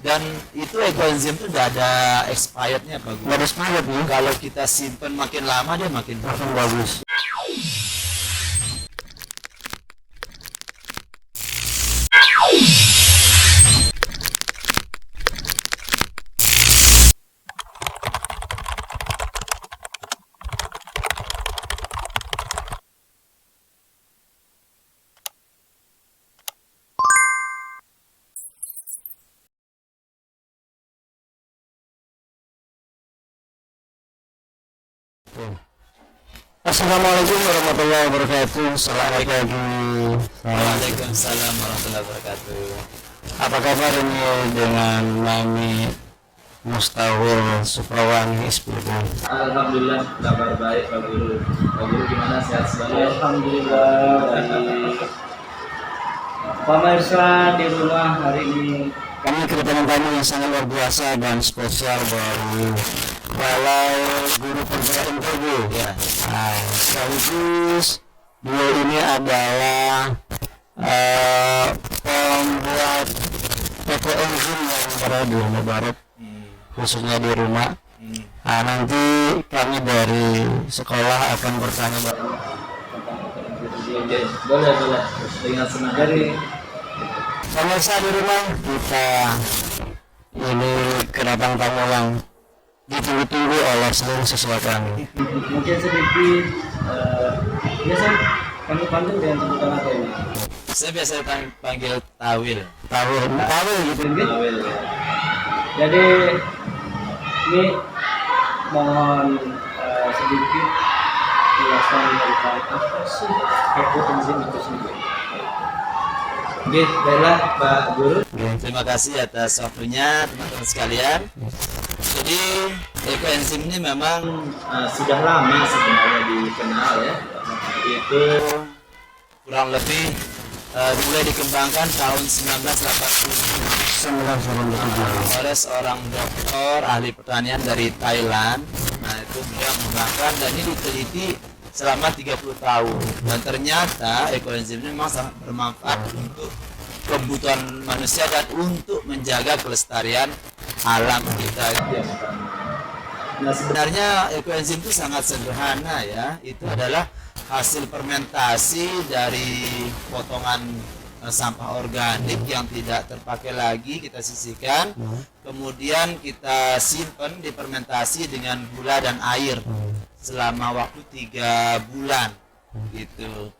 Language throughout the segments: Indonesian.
Dan itu ekoenzim itu tidak ada expirednya Pak Guru. Nggak ada expired ya? Kalau kita simpen makin lama dia makin Bagus. Assalamualaikum warahmatullahi wabarakatuh. Selamat pagi. Waalaikumsalam warahmatullahi wabarakatuh. Apa kabar ini dengan Mami Mustahil Suprawangi SPP? Alhamdulillah kabar baik Pak Guru. Pak Guru gimana, sehat selalu? Alhamdulillah baik. Pemirsa di rumah hari ini Kami kedatangan tamu yang sangat luar biasa dan spesial dari Balai Guru Perguruan Tinggi. Ya. Nah, sekaligus beliau ini adalah pembuat ekoenzim yang berada di rumah barat, khususnya di rumah. Nah, nanti kami dari sekolah akan bertanya boleh dengan senang hati. pemirsa di rumah kita. Ini kedatangan tamu yang ditunggu-tunggu oleh seluruh siswa kami. Mungkin sedikit biasa kami panggil dengan sebutan apa ini? Saya biasa panggil Tawil. Tahu gitu. Awil, ya. Jadi ini mohon sedikit jelasan dari apa sih ekoenzim itu sendiri. Oke, baiklah Pak Guru. Terima kasih atas waktunya teman-teman sekalian. Jadi ekoenzim ini memang Sudah lama sebenarnya dikenal ya. itu kurang lebih mulai dikembangkan tahun 1987 oleh seorang dokter ahli pertanian dari Thailand. Nah, itu beliau mengembangkan dan ini diteliti selama 30 tahun. Dan ternyata ekoenzim ini memang sangat bermanfaat untuk kebutuhan manusia dan untuk menjaga kelestarian alam kita. Nah, Sebenarnya ekoenzim itu sangat sederhana ya. Itu adalah hasil fermentasi dari potongan sampah organik yang tidak terpakai lagi, kita sisihkan, kemudian kita simpan difermentasi dengan gula dan air selama waktu 3 bulan gitu.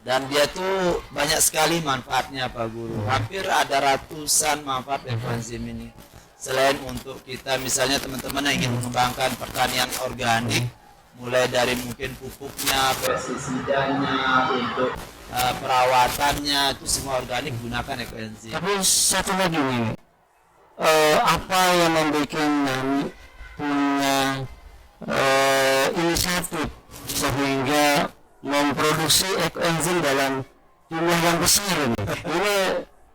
Dan dia tuh banyak sekali manfaatnya Pak Guru. Hampir ada ratusan manfaat ekoenzim ini. Selain untuk kita misalnya teman-teman yang ingin mengembangkan pertanian organik, mulai dari mungkin pupuknya, pestisidanya, untuk perawatannya, itu semua organik gunakan ekoenzim. Tapi satu lagi nih, apa yang membuat Nani punya inisiatif sehingga memproduksi ekoenzim dalam jumlah yang besar ini? Ini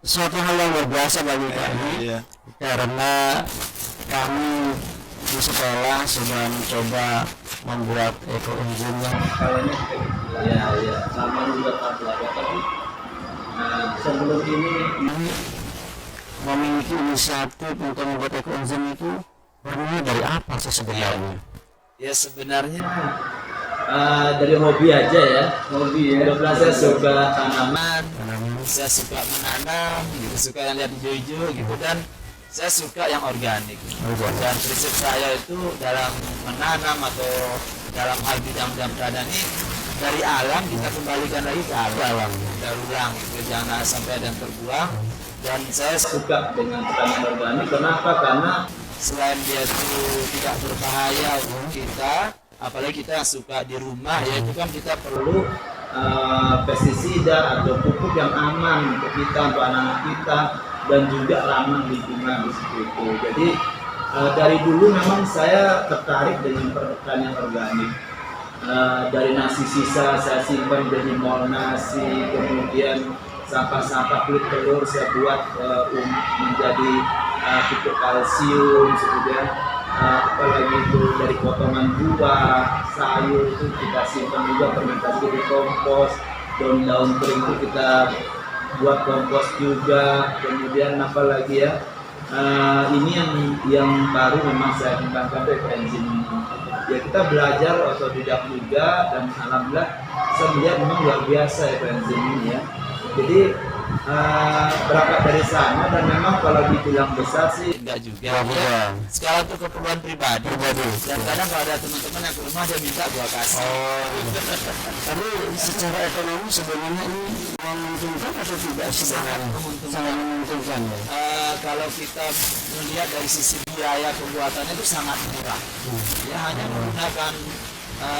suatu hal yang luar biasa bagi kami, karena kami di sekolah sudah mencoba membuat ekoenzimnya. kalanya ya sama juga Pak Belajar. Tapi sebelum ini Ini memiliki inisiatif untuk membuat ekoenzim itu bermula dari apa sih sebenarnya? Ya sebenarnya dari hobi aja ya, hobi ya. Kebetulan saya suka tanaman. saya suka menanam, gitu, suka yang lihat hijau-hijau gitu, dan saya suka yang organik. Dan prinsip saya itu dalam menanam atau dalam hal bidang-bidang pertanian ini, dari alam kita kembalikan lagi ke alam, daur ulang gitu, jangan sampai ada yang terbuang. Dan saya Suka dengan pertanian organik. Kenapa? Karena selain dia itu tidak berbahaya untuk kita, apalagi kita yang suka di rumah ya, itu kan kita perlu pestisida atau pupuk yang aman untuk kita, untuk anak-anak kita, dan juga ramah lingkungan di situ. Jadi dari dulu memang saya tertarik dengan pertanian organik. Dari nasi sisa saya simpan jadi mol nasi, kemudian sampah-sampah kulit telur saya buat menjadi pupuk kalsium, kemudian apalagi itu dari potongan buah, sayur itu kita simpan juga fermentasi di kompos, daun-daun kering itu kita buat kompos juga, kemudian apalagi ya ini yang baru memang saya kembangkan dari enzim ini. Ya kita belajar otodidak juga dan alhamdulillah saya melihat memang luar biasa ya enzim ini ya. Jadi berangkat dari sana dan memang kalau dibilang besar sih enggak juga ya. Sekarang itu keperluan pribadi dan kadang kalau ada teman-teman yang ke rumah dia minta gua kasih. Tapi secara ekonomi sebenarnya ini menguntungkan atau tidak sebenarnya? Sangat menguntungkan ya. Kalau kita melihat dari sisi biaya pembuatannya itu sangat murah. Ya hanya menggunakan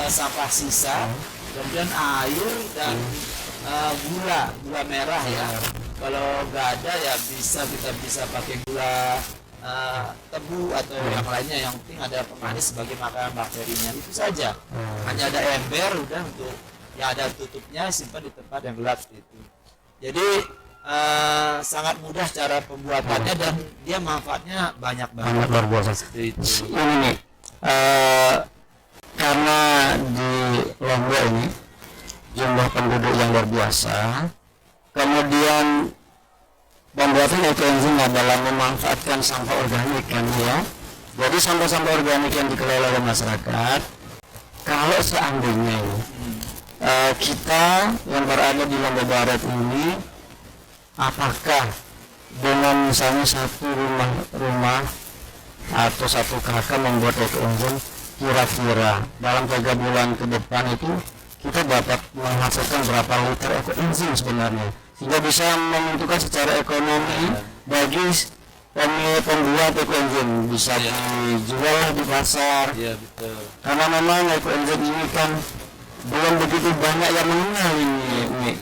sampah sisa, kemudian air dan gula merah ya. Kalau nggak ada ya kita bisa pakai gula tebu atau yang lainnya, yang penting ada pemanis sebagai makanan bakterinya, itu saja. Hanya ada ember udah, untuk yang ada tutupnya, simpan di tempat yang gelap itu. Jadi sangat mudah cara pembuatannya dan dia manfaatnya banyak banget. Luar biasa. Seperti itu. Ini nih, karena di Lombok ini jumlah penduduk yang luar biasa, kemudian pembuatan ekoenzim adalah memanfaatkan sampah organik kan ya. Jadi sampah-sampah organik yang dikelola oleh masyarakat, kalau seandainya kita yang berada di Lombok Barat ini, apakah dengan misalnya satu rumah atau satu kakak membuat ekoenzim, kira-kira dalam 3 bulan ke depan itu kita dapat menghasilkan berapa liter ekoenzim sebenarnya, sehingga bisa menentukan secara ekonomi bagi pembuat ekoenzim, bisa dijual di pasar. Iya betul. Karena memang ekoenzim ini kan belum begitu banyak yang mengenal ini.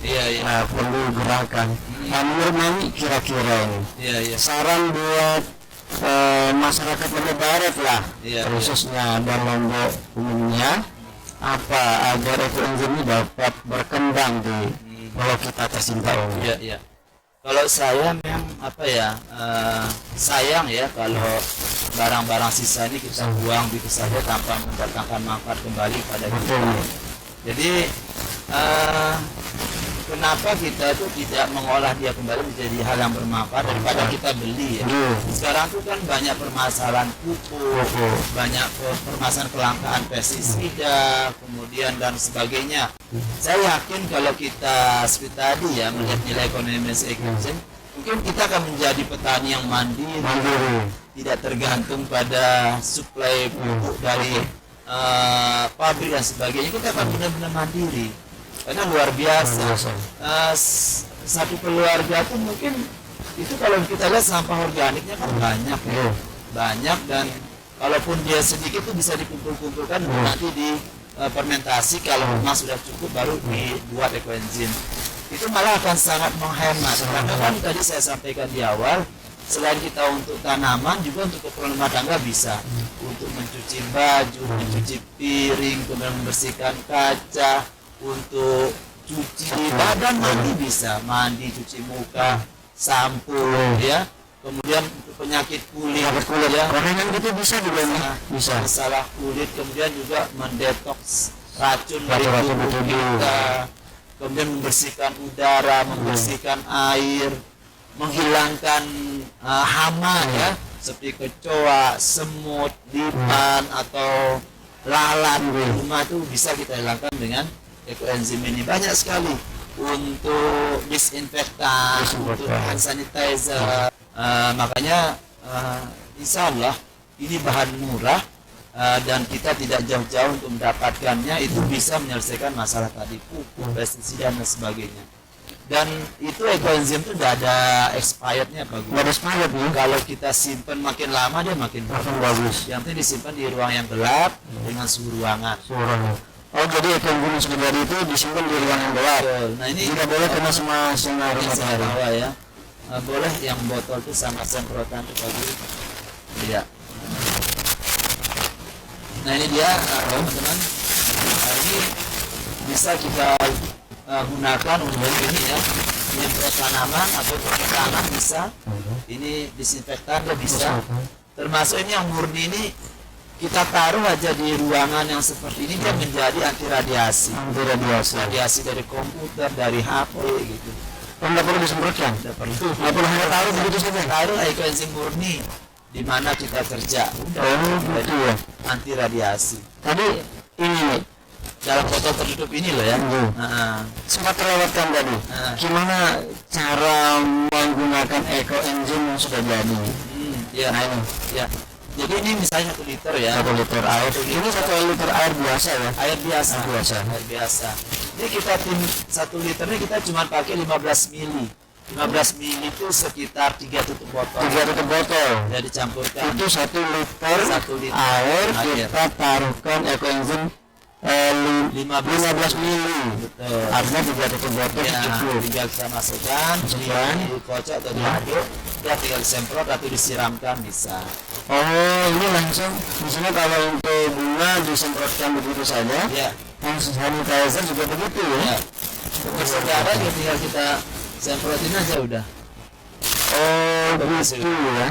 Iya. Nah, perlu gerakan. Nah, menurut Mami kira-kira ini Iya. saran buat masyarakat Lombok Barat lah, khususnya dan Lombok umumnya, apa agar ekoenzim ini dapat berkembang di Pulau kita tercinta ini? Iya. Kalau saya memang sayang ya kalau barang-barang sisa ini kita buang begitu saja tanpa mendatangkan manfaat kembali pada kita. Jadi kenapa kita itu tidak mengolah dia kembali menjadi hal yang bermanfaat daripada kita beli ya. Sekarang itu kan banyak permasalahan pupuk, banyak permasalahan kelangkaan pestisida, kemudian dan sebagainya. Saya yakin kalau kita seperti tadi ya melihat nilai ekonomi ekoenzim, mungkin kita akan menjadi petani yang mandiri, tidak tergantung pada suplai pupuk dari pabrik dan sebagainya. Kita akan benar-benar mandiri. Karena luar biasa, satu keluarga tuh mungkin itu kalau kita lihat sampah organiknya kan banyak ya, banyak, dan kalaupun dia sedikit tuh bisa dikumpul-kumpulkan nanti di fermentasi, kalau memang sudah cukup baru dibuat ekoenzim. Itu malah akan sangat menghemat, karena kan tadi saya sampaikan di awal, selain kita untuk tanaman juga untuk keperluan rumah tangga bisa, untuk mencuci baju, mencuci piring, kemudian membersihkan kaca, untuk cuci badan, mandi, cuci muka, sampo ya, kemudian untuk penyakit kulit ya, gorengan gitu bisa juga bisa masalah kulit, kemudian juga mendetoks racun dari tubuh kita, kemudian membersihkan udara, membersihkan air, menghilangkan hama ya, seperti kecoa, semut, lipan atau lalat di rumah itu bisa kita hilangkan dengan ekoenzim ini. Banyak sekali untuk disinfektan, untuk hand sanitizer. Makanya insya Allah ini bahan murah dan kita tidak jauh-jauh untuk mendapatkannya, itu bisa menyelesaikan masalah tadi pupuk, pestisida dan sebagainya. Dan itu ekoenzim itu tidak ada expirednya, bagus. Nggak ada expired ya? Kalau kita simpan makin lama dia makin bagus. Yang penting disimpan di ruang yang gelap dengan suhu ruangan. Oh, jadi ekoenzim sebenarnya itu disimpan di ruang yang gelap. Nah ini tidak boleh kena sama sinar matahari ya. Boleh yang botol itu sama semprotan itu bagus. Iya. Nah ini dia teman-teman. Ini bisa kita gunakan untuk ini ya, menyemprot tanaman atau tanah bisa. Ini disinfektan ya bisa. Termasuk ini yang murni ini kita taruh aja di ruangan yang seperti ini, dia menjadi anti radiasi. Radiasi dari komputer, dari HP gitu. nggak perlu disemprotkan. Tidak perlu. Nggak perlu hanya taruh begitu saja. Taruh ekoenzim murni di mana kita kerja. Udah. Oh gitu ya. Anti radiasi. Tadi ini nih, Dalam botol tertutup ini loh ya. Nah, sempat terlewatkan tadi. Gimana cara menggunakan ekoenzim yang sudah jadi? ya, Nah ini, ya. Jadi ini misalnya 1 liter ya. 1 liter air. Ini 1 liter air biasa ya? Air biasa. Air biasa. Air biasa. Jadi kita tim 1 liternya kita cuma pakai 15 mili. 15 mili itu sekitar 3 tutup botol. 3 tutup botol. Ya dicampurkan. Itu 1 liter, 1 liter air air. kita taruhkan ekoenzim 15 mili. Betul. Artinya 3 tutup botol Ya, cukup. tinggal kita masukkan, dikocok atau diaduk, ya tinggal disemprot atau disiramkan bisa. Oh, ini langsung misalnya kalau untuk bunga disemprotkan begitu saja. Ya, Yang sanitizer juga begitu ya. ya. Untuk segala ya tinggal kita semprotin aja udah. Oh, begitu ya.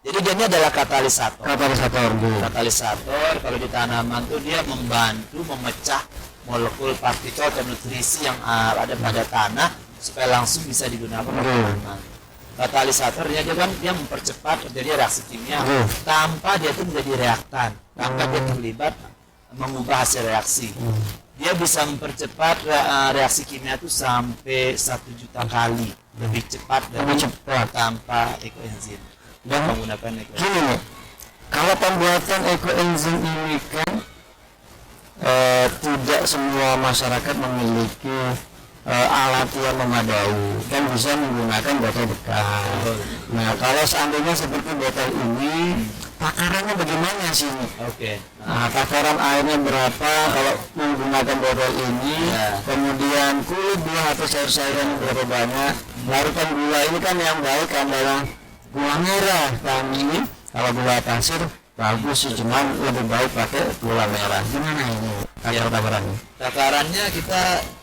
Jadi dia ini adalah katalisator. Katalisator gitu. Katalisator kalau di tanaman tuh dia membantu memecah molekul partikel atau nutrisi yang ada pada tanah supaya langsung bisa digunakan oleh tanaman. Katalisatornya dia kan dia mempercepat terjadi reaksi kimia tanpa dia tuh menjadi reaktan, tanpa dia terlibat mengubah hasil reaksi. Dia bisa mempercepat reaksi kimia itu sampai 1 juta kali lebih cepat dari tanpa ekoenzim. Dan Menggunakan ekoenzim. gini nih, kalau pembuatan ekoenzim ini kan tidak semua masyarakat memiliki alat yang memadai, kan bisa menggunakan botol bekas. Nah, kalau seandainya seperti botol ini, takarannya bagaimana sih ini? Oke. Nah, takaran airnya berapa kalau menggunakan botol ini? Ya. Kemudian kulit buah atau sayur-sayuran berapa banyak? Larutan gula ini kan yang baik adalah gula merah. Dan ini kalau gula pasir bagus sih, cuman lebih baik pakai gula merah. Gimana ini takarannya? Takarannya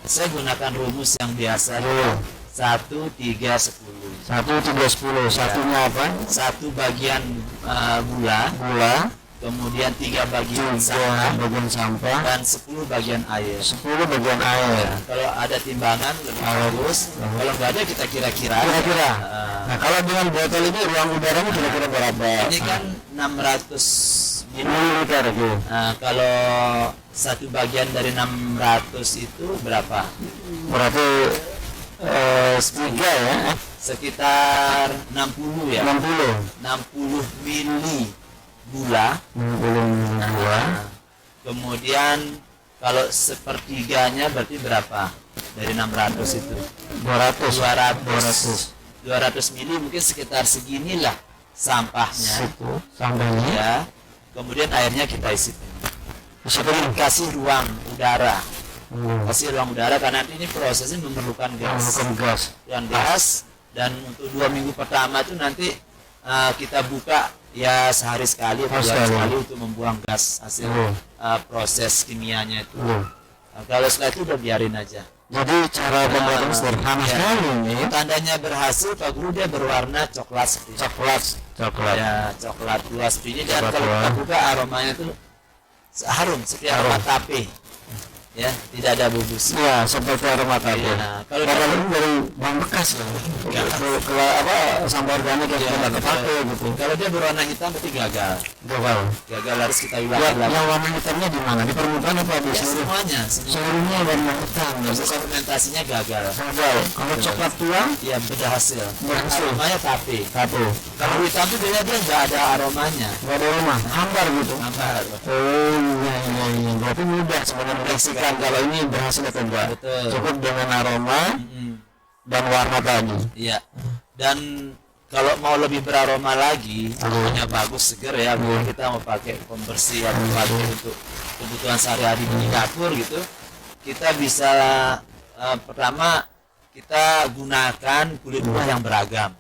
saya gunakan rumus yang biasa. 1, 3, 10. 1, 3, 10. Satunya apa? 1 bagian gula, kemudian 3 bagian 3 sampah, bagian sampah, dan 10 bagian air. 10 bagian air. Kalau ada timbangan lebih bagus, kalau nggak ada kita kira-kira. Kira-kira. Nah, Nah, kalau dengan botol ini ruang udaranya kira-kira berapa? ini kan 600 ml. Mililiter gitu. Nah, kalau 1 bagian dari 600 itu berapa? Berarti 3 ya? Sekitar 60 ya. 60. 60 mili gula. 60 gula. Nah, kemudian kalau sepertiganya berarti berapa? Dari 600 itu 200. 200 mili mungkin sekitar seginilah sampahnya Situ sampahnya. ya. Kemudian airnya kita isi Situ kasih ruang udara, Hmm. kasih ruang udara karena nanti ini prosesnya memerlukan gas. Bukan gas. Dan gas, dan untuk 2 minggu pertama itu nanti kita buka ya sehari sekali atau 2 hari sekali untuk membuang gas hasil proses kimianya itu. Nah, kalau setelah itu udah biarin aja. Jadi cara pembuatan sederhana Ya. sekali ini. Tandanya berhasil Pak Guru, dia berwarna coklat seperti ini. Coklat. Ya, coklat tua seperti ini, dan Coklat kalau tua. kita buka aromanya itu harum seperti aroma tape. Ya, tidak ada bubus. Ya, seperti aroma tape. Ya, kalau Padahal ini dari bahan bekas loh. Kalau apa sampah organik yang Ya, sudah terpakai gitu. kalau dia berwarna hitam berarti gagal. Gagal. Harus kita Ya, ulang lagi. yang warna hitamnya di mana? Di permukaan apa di Ya, seluruh? semuanya. Seluruhnya warna hitam. Proses fermentasinya gagal. Gagal. Kalau coklat tua, Ya, berhasil. Berhasil. Aromanya tape. tape. Kalau hitam itu dia nggak ada aromanya. Gak ada rumah, hambar gitu. Hambar. Oh iya. Berarti mudah sebenarnya menyaksikan kalau ini berhasil atau enggak. Betul. Cukup dengan aroma Mm-mm. dan warna tadi. Iya. Dan kalau mau lebih beraroma lagi, aromanya bagus, seger ya, mungkin kita mau pakai pembersih atau pakai untuk kebutuhan sehari-hari di dapur gitu, kita bisa pertama kita gunakan kulit buah yang beragam.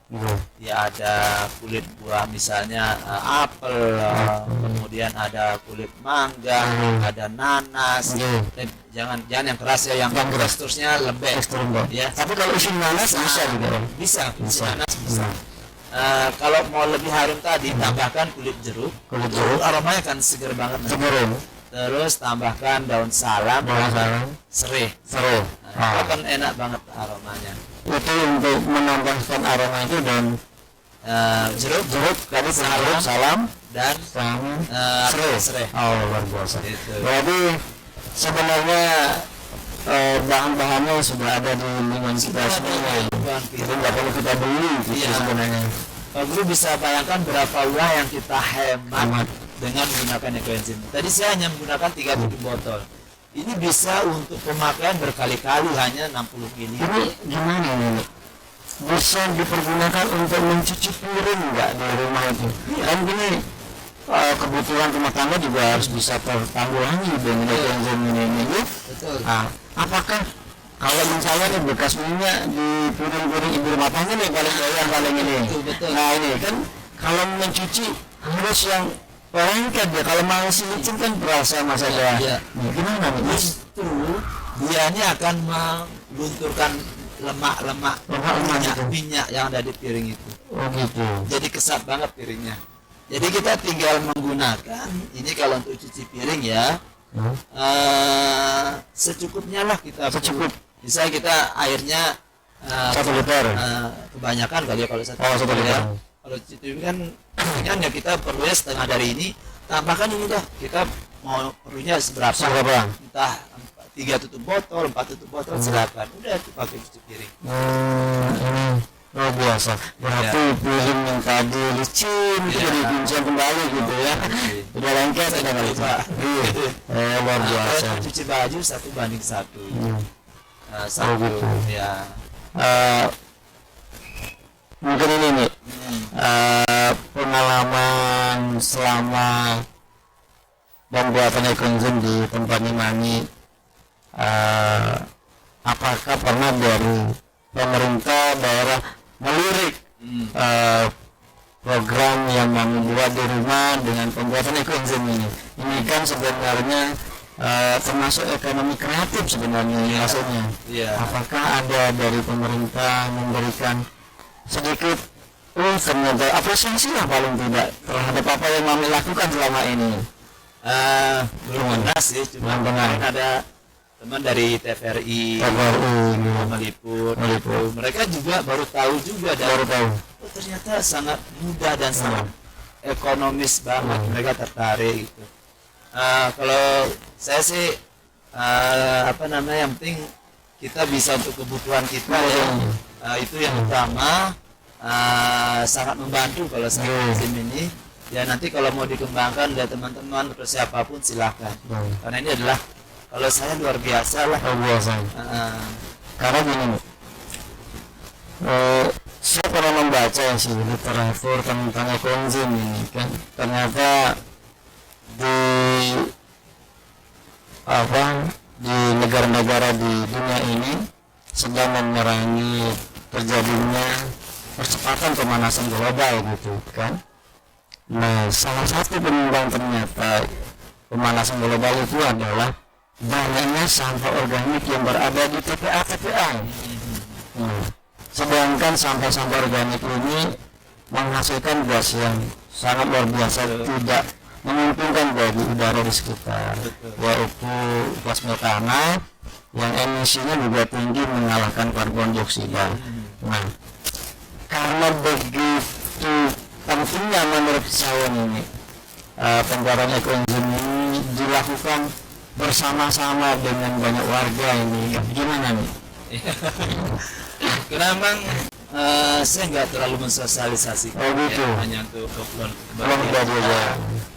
Ya, ada kulit buah misalnya apel, kemudian ada kulit mangga, ada nanas. Jangan yang keras ya, yang teksturnya lembek. Tekstur enggak. Ya. Tapi kalau isi nanas bisa juga. Bisa. Nanas bisa. Kalau mau lebih harum tadi, tambahkan kulit jeruk. Kulit jeruk. Aromanya kan seger banget. Segerin. terus tambahkan daun salam, serai. Seru. Nah, itu kan enak banget aromanya. Itu untuk menambahkan aroma itu dan Jeruk tadi salam, salam dan sama serai. serai. Oh, luar biasa. Gitu. Berarti sebenarnya bahan-bahannya sudah ada di lingkungan kita semuanya. Jadi nggak perlu kita beli gitu Iya. sebenarnya. Pak Guru bisa bayangkan berapa uang yang kita hemat dengan menggunakan ekoenzim. Tadi saya hanya menggunakan 30 botol. Ini bisa untuk pemakaian berkali-kali hanya 60 ml. Ini gimana ini? Bisa dipergunakan untuk mencuci piring nggak di rumah itu? Kan gini, kebutuhan rumah tangga juga harus bisa tertanggulangi dengan ekoenzim ini. Betul. Nah, apakah kalau misalnya nih bekas minyak di piring-piring ibu rumah tangga nih paling ini. Betul. Nah ini kan kalau mencuci harus yang lengket ya. Kalau masih licin kan berasa masalah. Iya. Nah, gimana nih? Justru dianya akan melunturkan lemak-lemak minyak yang ada di piring itu. Oh gitu. Jadi kesat banget piringnya. Jadi kita tinggal menggunakan ini kalau untuk cuci piring ya. Secukupnya lah kita. Secukup. Misalnya kita airnya 1 liter. kebanyakan kali ya kalau 1 Oh, 1 liter. Kalau cuci piring kan ya kita perlunya setengah dari ini. Tambahkan ini dah. Kita mau perlunya seberapa? Seberapa? Entah 3 tutup botol, 4 tutup botol silakan. Udah dipakai cuci piring. Ini luar biasa. Berarti piring yang tadi licin itu Iya. dikuncikan kembali gitu ya. Udah lengket ada kali Pak. luar biasa. Kalau cuci baju 1:1. Nah, Oh, gitu. ya. Mungkin ini nih pengalaman selama pembuatan ekoenzim di tempatnya Mami, apakah pernah dari pemerintah daerah melirik program yang Mami buat di rumah dengan pembuatan ekoenzim ini? Ini kan sebenarnya termasuk ekonomi kreatif sebenarnya maksudnya. Iya. Apakah ada dari pemerintah memberikan sedikit ternyata apresiasi lah paling tidak terhadap apa yang Mami lakukan selama ini? Belum pernah sih, cuma Belum pernah. kemarin ada teman dari TVRI meliput. Mereka juga baru tahu juga dan Baru tahu. oh, ternyata sangat mudah dan sangat ekonomis banget. Mereka tertarik gitu. Kalau saya sih yang penting kita bisa untuk kebutuhan kita ya. Itu yang utama. Sangat membantu kalau saya SIM ini. Ya nanti kalau mau dikembangkan dari teman-teman atau siapapun silahkan. Karena ini adalah kalau saya luar biasa lah. Biasa. Karena gini nih, saya pernah membaca sih literatur tentang ekoenzim ini kan, ternyata di negara-negara di dunia ini sedang memerangi terjadinya percepatan pemanasan global gitu kan. Nah, salah satu penyumbang ternyata pemanasan global itu adalah banyaknya sampah organik yang berada di TPA. Sedangkan sampah-sampah organik ini menghasilkan gas yang sangat luar biasa, tidak menguntungkan bagi udara di sekitar, yaitu gas metana yang emisinya juga tinggi mengalahkan karbon dioksida. Nah, karena begitu pentingnya menurut saya ini pembuatan ekoenzim ini dilakukan bersama-sama dengan banyak warga ini, gimana nih? Karena memang saya nggak terlalu mensosialisasikan gitu. hanya untuk keperluan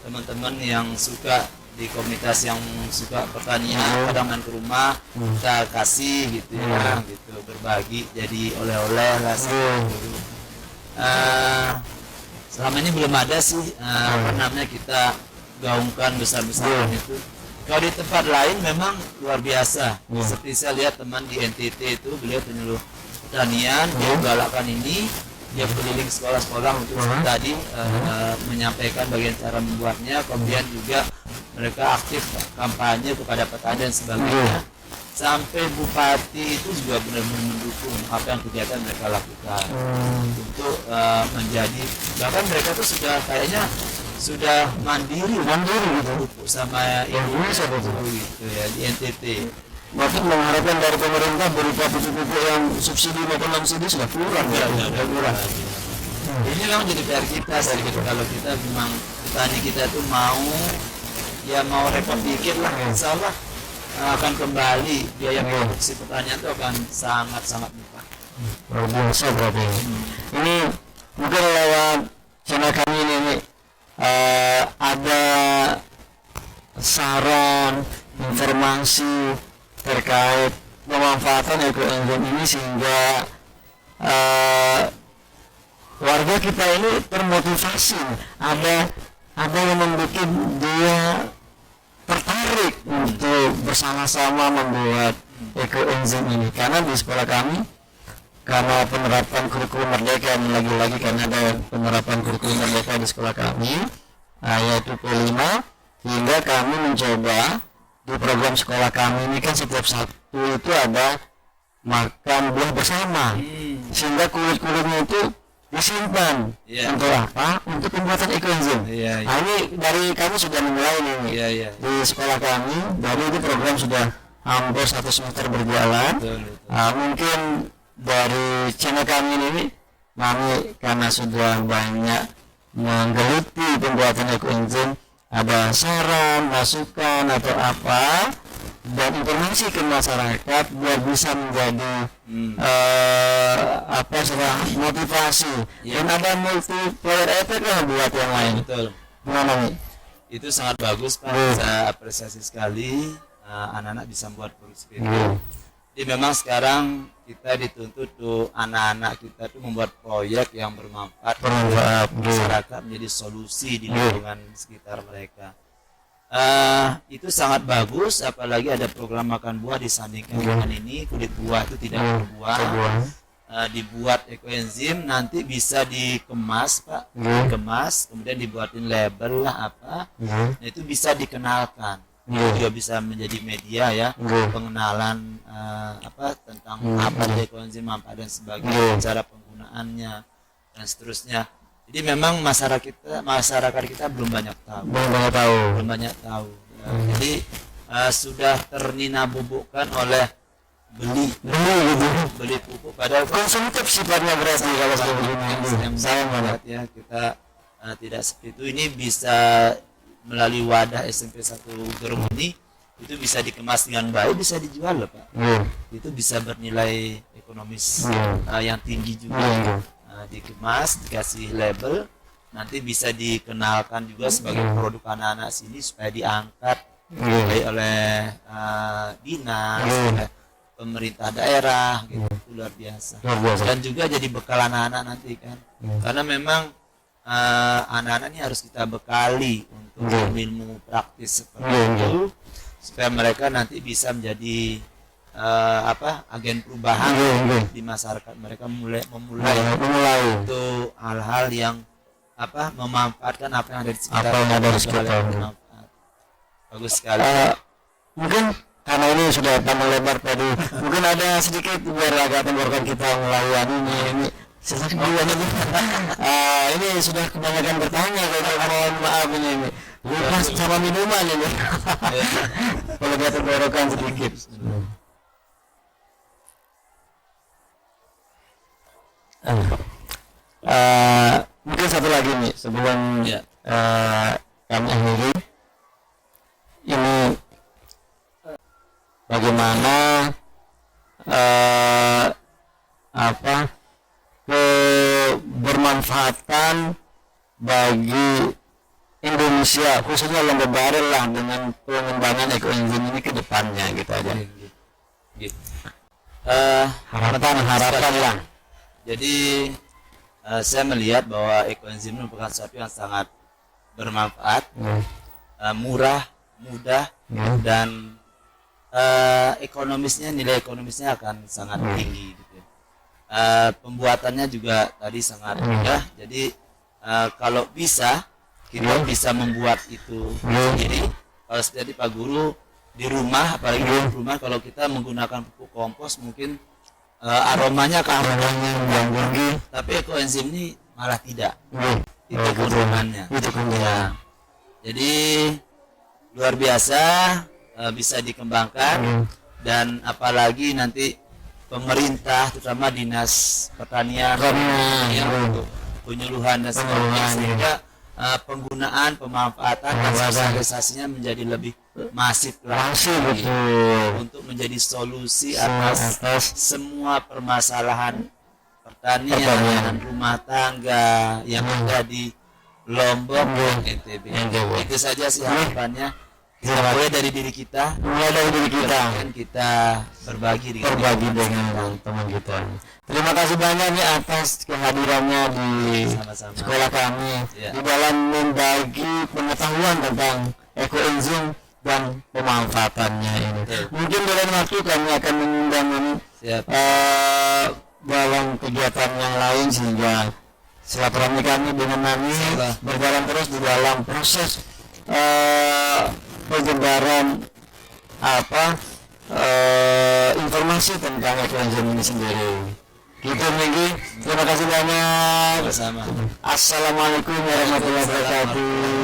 teman-teman yang suka di komunitas yang suka pertanian, kadang main ke rumah kita kasih gitu ya, gitu berbagi jadi oleh-oleh lah. Selama ini belum ada sih namanya kita gaungkan besar-besaran itu. Kalau di tempat lain memang luar biasa. Seperti saya lihat teman di NTT itu, beliau penyuluh pertanian, dia galakkan ini, dia keliling sekolah-sekolah untuk tadi menyampaikan bagian cara membuatnya, kemudian juga mereka aktif kampanye kepada petani dan sebagainya. Sampai bupati itu juga benar-benar mendukung apa yang kegiatan mereka lakukan untuk menjadi, bahkan mereka tuh sudah kayaknya sudah mandiri gitu. pupuk sama Yang ibu bisa betul. gitu ya di NTT. Bapak mengharapkan dari pemerintah berupa pupuk-pupuk yang subsidi maupun non subsidi sudah kurang ya, sudah kurang. Ini memang jadi PR kita sedikit kalau kita memang petani kita tuh mau repot dikit lah, insya Allah akan kembali biaya produksi pertanian itu akan sangat murah. Luar biasa berarti. Ini mungkin lewat channel kami ini ada saran, informasi terkait pemanfaatan ekoenzim ini sehingga warga kita ini termotivasi, ada yang membuat dia tertarik untuk bersama-sama membuat ekoenzim ini, karena di sekolah kami karena penerapan kurikulum merdeka, lagi-lagi karena ada penerapan kurikulum merdeka di sekolah kami, yaitu P5, hingga kami mencoba di program sekolah kami ini kan setiap Sabtu itu ada makan buah bersama, sehingga kulit-kulitnya itu disimpan. Untuk apa? Untuk pembuatan ekoenzim. Nah, ini dari kami sudah memulai ini di sekolah kami, dari itu program sudah hampir 1 semester berjalan. Mungkin dari channel kami ini kami karena sudah banyak menggeluti pembuatan ekoenzim, ada saran, masukan atau apa, dan informasi ke masyarakat biar bisa menjadi motivasi dan ada multiplier effect lah buat yang lain. Betul. Gimana nih? Itu sangat bagus Pak, saya apresiasi sekali anak-anak bisa membuat produksi itu. Jadi memang sekarang kita dituntut tuh anak-anak kita tuh membuat proyek yang bermanfaat masyarakat, menjadi solusi di lingkungan sekitar mereka. Itu sangat bagus, apalagi ada program makan buah disandingkan dengan ini, kulit buah itu tidak berbuah. Dibuat ekoenzim, nanti bisa dikemas Pak, dikemas, kemudian dibuatin label lah apa, nah, itu bisa dikenalkan. Itu juga bisa menjadi media ya, pengenalan tentang apa ekoenzim, apa dan sebagainya, cara penggunaannya dan seterusnya. Jadi memang masyarakat kita belum banyak tahu. Jadi sudah ternina-bubukkan oleh beli pupuk, padahal Konsumtif sifatnya berarti kalau yang sangat ya kita tidak seperti itu. Ini bisa melalui wadah SMP 1 Germany itu bisa dikemas dengan baik, bisa dijual loh Pak. Itu bisa bernilai ekonomis yang tinggi juga. Dikemas, dikasih label, nanti bisa dikenalkan juga sebagai produk anak-anak sini supaya diangkat baik oleh dinas, oleh pemerintah daerah gitu. Itu luar biasa. Dan juga jadi bekal anak-anak nanti kan, karena memang anak-anak ini harus kita bekali untuk ilmu praktis seperti itu supaya mereka nanti bisa menjadi agen perubahan di masyarakat. Mereka memulai untuk hal-hal yang memanfaatkan apa yang ada di sekitar. Bagus sekali. Mungkin karena ini sudah panjang lebar tadi, mungkin ada sedikit biar agak tenggorokan kita melayani ini ini sudah kebanyakan bertanya, mohon maaf ini lupa sama minuman ini. Kalau kita tenggorokan sedikit. Mungkin satu lagi nih sebelum kami akhiri ini, bagaimana kebermanfaatan bagi Indonesia khususnya Lemba Barel lah dengan pengembangan ekoenzim ini ke depannya gitu aja. Harapan lah. Jadi saya melihat bahwa ekoenzim merupakan sesuatu yang sangat bermanfaat, murah, mudah, dan nilai ekonomisnya akan sangat tinggi gitu. Pembuatannya juga tadi sangat mudah. Jadi kalau bisa kita bisa membuat itu sendiri. Kalau seperti Pak Guru di rumah, apalagi di rumah kalau kita menggunakan pupuk kompos mungkin aromanya mengganggu, tapi ekoenzim ini malah tidak. Itu keuntungannya. keuntungannya. Itu keuntungan. Jadi luar biasa, bisa dikembangkan, dan apalagi nanti pemerintah terutama dinas pertanian yang untuk penyuluhan dan sebagainya, sehingga penggunaan, pemanfaatan dan sosialisasinya menjadi lebih masif lagi untuk menjadi solusi atas semua permasalahan pertanian, rumah tangga yang ada di Lombok dan NTB. Itu saja sih harapannya. Mulai dari diri kita, kita berbagi dengan teman kita. Terima kasih banyak nih atas kehadirannya di sama-sama sekolah kami Ya. di dalam membagi pengetahuan tentang ekoenzim dan pemanfaatannya ini. Betul. Mungkin dalam waktu kami akan mengundang ini Siap. dalam kegiatan yang lain, sehingga silaturahmi kami dengan Mami berjalan terus di dalam proses penyebaran informasi tentang ekoenzim ini sendiri. Gitu Minggi, terima kasih banyak. Sama-sama. Assalamualaikum warahmatullahi wabarakatuh.